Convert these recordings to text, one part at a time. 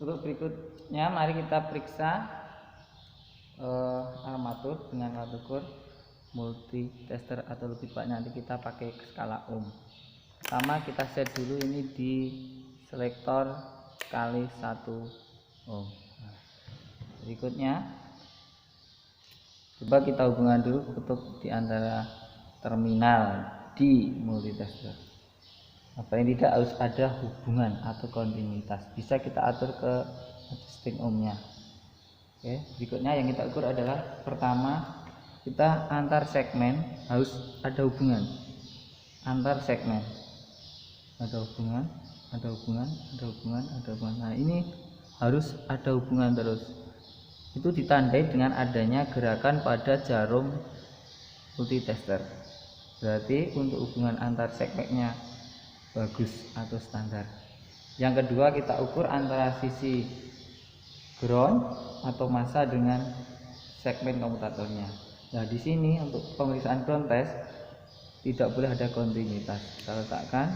Untuk berikutnya mari kita periksa armatur dengan alat ukur multi tester atau lebih banyak, nanti kita pakai skala ohm. Pertama kita set dulu ini di selektor kali 1 ohm. Berikutnya coba kita hubungkan dulu kutub di antara terminal di multitester. Paling tidak harus ada hubungan atau kontinuitas, bisa kita atur ke adjusting ohmnya. Oke, berikutnya yang kita ukur adalah pertama kita antar segmen harus ada hubungan, antar segmen ada hubungan. Nah ini harus ada hubungan terus, itu ditandai dengan adanya gerakan pada jarum multitester. Berarti untuk hubungan antar segmennya bagus atau standar. Yang kedua kita ukur antara sisi ground atau massa dengan segmen komutatornya. Nah di sini untuk pemeriksaan ground test tidak boleh ada kontinuitas. Kita letakkan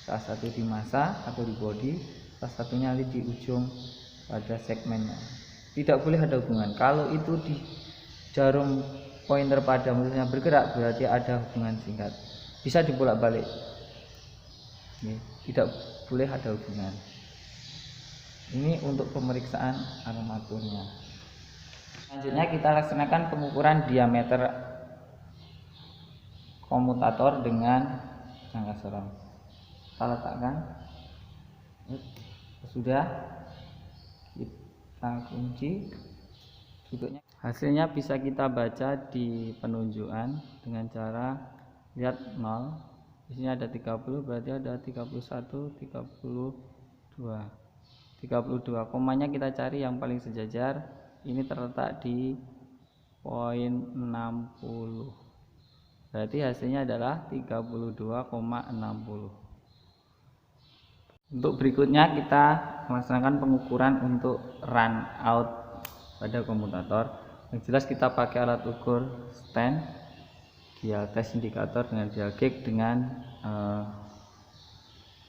salah satu di massa atau di body, salah satunya di ujung pada segmennya. Tidak boleh ada hubungan. Kalau itu di jarum pointer pada mulutnya bergerak, berarti ada hubungan singkat. Bisa dibolak-balik. Tidak boleh ada hubungan. Ini untuk pemeriksaan armaturnya. Selanjutnya kita laksanakan pengukuran diameter komutator dengan jangka sorong. Kita letakkan, sudah kita kunci. Berikutnya hasilnya bisa kita baca di penunjukan dengan cara lihat 0. Di sini ada 30, berarti ada 31, 32, komanya kita cari yang paling sejajar. Ini terletak di poin 60, berarti hasilnya adalah 32,60. Untuk berikutnya kita melaksanakan pengukuran untuk run out pada komutator. Yang jelas kita pakai alat ukur stand dial test indikator dengan dial gauge dengan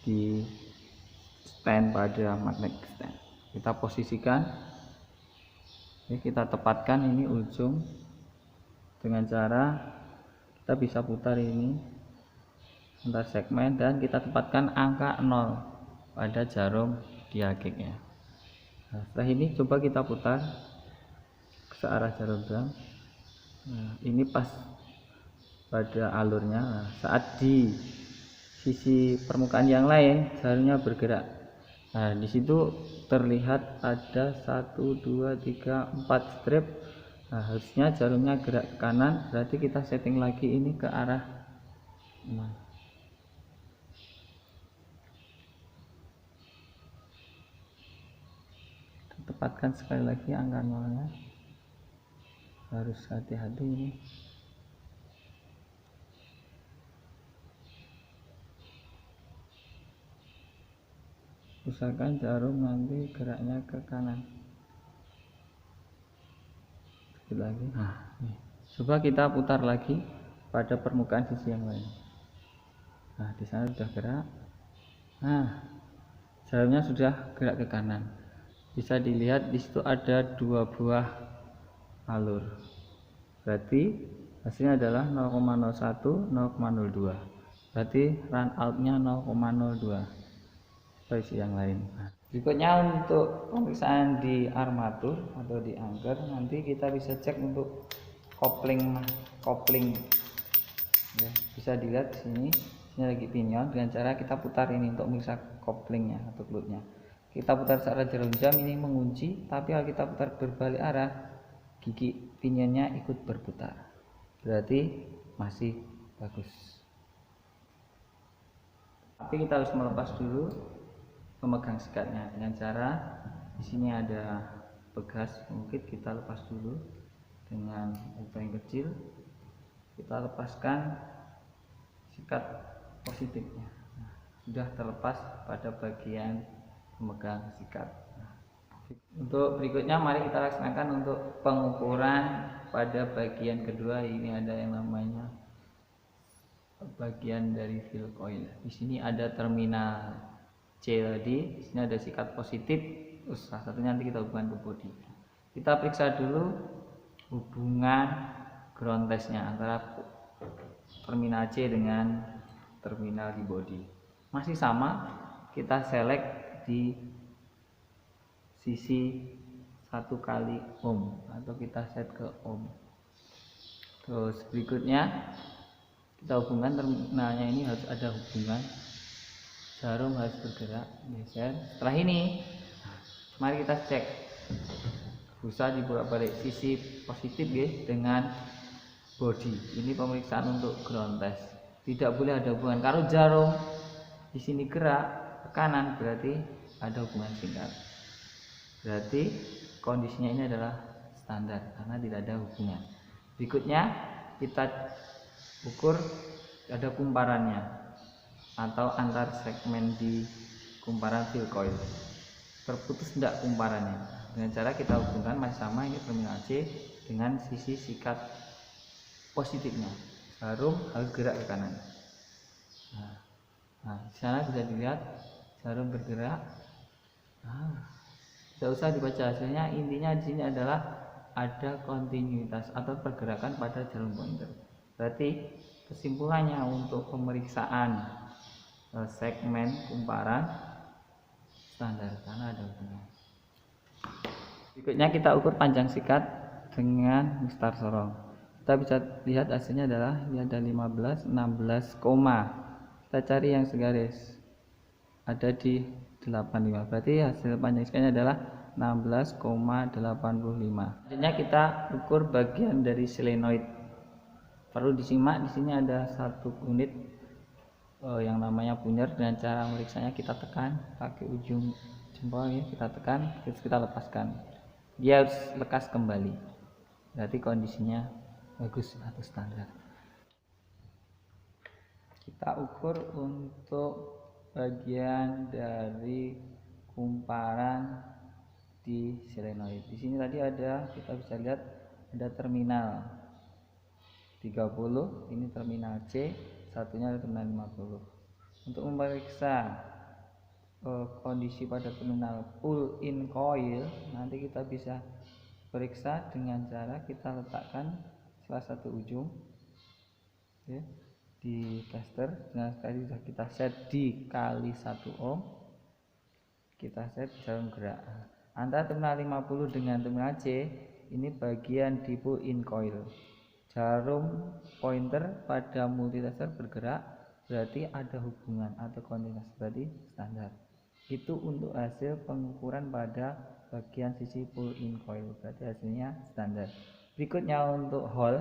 di stand pada magnetic stand. Kita posisikan, kita tepatkan ini ujung dengan cara kita bisa putar ini antar segmen dan kita tempatkan angka 0 pada jarum dial gauge-nya. Nah, setelah ini coba kita putar ke arah jarum jam. Nah, ini pas pada alurnya. Nah, saat di sisi permukaan yang lain jarumnya bergerak. Nah, di situ terlihat ada 1, 2, 3, 4 strip. Nah, harusnya jarumnya gerak ke kanan, berarti kita setting lagi ini ke arah 6. Tepatkan sekali lagi angka 0-nya. Harus hati-hati ini. Usahakan jarum nanti geraknya ke kanan. Sedikit lagi. Nah, nih. Coba kita putar lagi pada permukaan sisi yang lain. Nah, di sana sudah gerak. Nah, jarumnya sudah gerak ke kanan. Bisa dilihat di situ ada 2 buah alur. Berarti hasilnya adalah 0,01, 0,02. Berarti run out-nya 0,02. Posisi yang lain. Nah, berikutnya untuk pemeriksaan di armatur atau di anchor, nanti kita bisa cek untuk kopling. Ya, bisa dilihat di sini. Ini lagi pinion, dengan cara kita putar ini untuk memeriksa koplingnya atau klutnya. Kita putar searah jarum jam, ini mengunci, tapi kalau kita putar berbalik arah, gigi pinionnya ikut berputar. Berarti masih bagus. Tapi kita harus melepas dulu pemegang sikatnya dengan cara di sini ada pegas, mungkin kita lepas dulu dengan upah yang kecil. Kita lepaskan sikat positifnya. Nah, sudah terlepas pada bagian pemegang sikat. Nah, untuk berikutnya mari kita laksanakan untuk pengukuran pada bagian kedua. Ini ada yang namanya bagian dari fill coil. Di sini ada terminal C tadi, di sini ada sikat positif Terus salah satunya nanti kita hubungkan ke body. Kita periksa dulu hubungan ground testnya antara terminal C dengan terminal di body. Masih sama, kita select di sisi 1 kali ohm atau kita set ke ohm. Terus berikutnya kita hubungkan terminalnya, ini harus ada hubungan, jarum harus bergerak, geser. Setelah ini mari kita cek busa dibolak-balik sisi positif ya dengan body. Ini pemeriksaan untuk ground test. Tidak boleh ada hubungan. Kalau jarum di sini gerak ke kanan berarti ada hubungan singkat. Berarti kondisinya ini adalah standar karena tidak ada hubungan. Berikutnya kita ukur ada kumparannya atau antar segmen di kumparan field coil. Terputus tidak kumparannya. Dengan cara kita hubungkan masih sama, ini terminal C dengan sisi sikat positifnya. Jarum harus gerak ke kanan. Nah, di sana bisa dilihat jarum bergerak. Tidak usah dibaca hasilnya. Intinya di sini adalah ada kontinuitas atau pergerakan pada jarum pointer. Berarti kesimpulannya untuk pemeriksaan segmen kumparan standar karena ada hubungan. Berikutnya kita ukur panjang sikat dengan mistar sorong. Kita bisa lihat hasilnya adalah ini ada 15, 16, kita cari yang segaris ada di 85. Berarti hasil panjang sikatnya adalah 16,85. Selanjutnya kita ukur bagian dari solenoid. Perlu disimak, di sini ada satu unit yang namanya punyer. Dengan cara meriksanya kita tekan pakai ujung jempol ya, kita tekan terus kita lepaskan, dia harus lekas kembali, berarti kondisinya bagus atau standar. Kita ukur untuk bagian dari kumparan di solenoid. Di sini tadi ada, kita bisa lihat ada terminal 30, ini terminal C, satunya ada terminal 50. Untuk memeriksa kondisi pada terminal pull in coil, nanti kita bisa periksa dengan cara kita letakkan salah satu ujung ya, di tester. Nah, sekali sudah kita set di kali 1 ohm, kita set jarum gerak antara terminal 50 dengan terminal C. Ini bagian di pull in coil. Jarum pointer pada multitester bergerak, berarti ada hubungan atau kontinuitas, berarti standar. Itu untuk hasil pengukuran pada bagian sisi pull in coil, berarti hasilnya standar. Berikutnya untuk hole,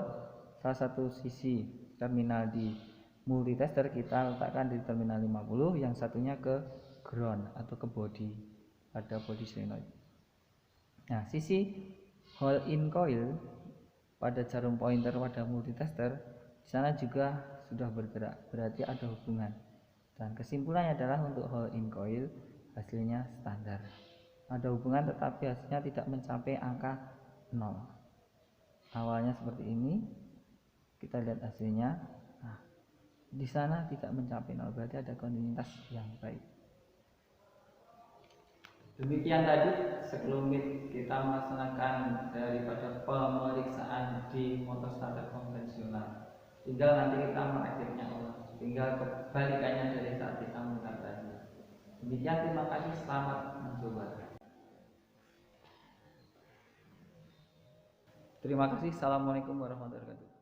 salah satu sisi terminal di multitester kita letakkan di terminal 50, yang satunya ke ground atau ke body pada body solenoid. Nah, sisi hole in coil pada jarum pointer pada multitester di sana juga sudah bergerak, berarti ada hubungan. Dan kesimpulannya adalah untuk hole in coil hasilnya standar. Ada hubungan tetapi hasilnya tidak mencapai angka 0. Awalnya seperti ini, kita lihat hasilnya. Nah, di sana tidak mencapai 0, berarti ada kontinuitas yang baik. Demikian tadi sekelumit kita melaksanakan daripada pemeriksaan di motor starter konvensional. Tinggal nanti kita merakhirnya tinggal kebalikannya dari saat kita memutar tadi. Demikian, terima kasih, selamat mencoba. Terima kasih. Assalamualaikum warahmatullahi wabarakatuh.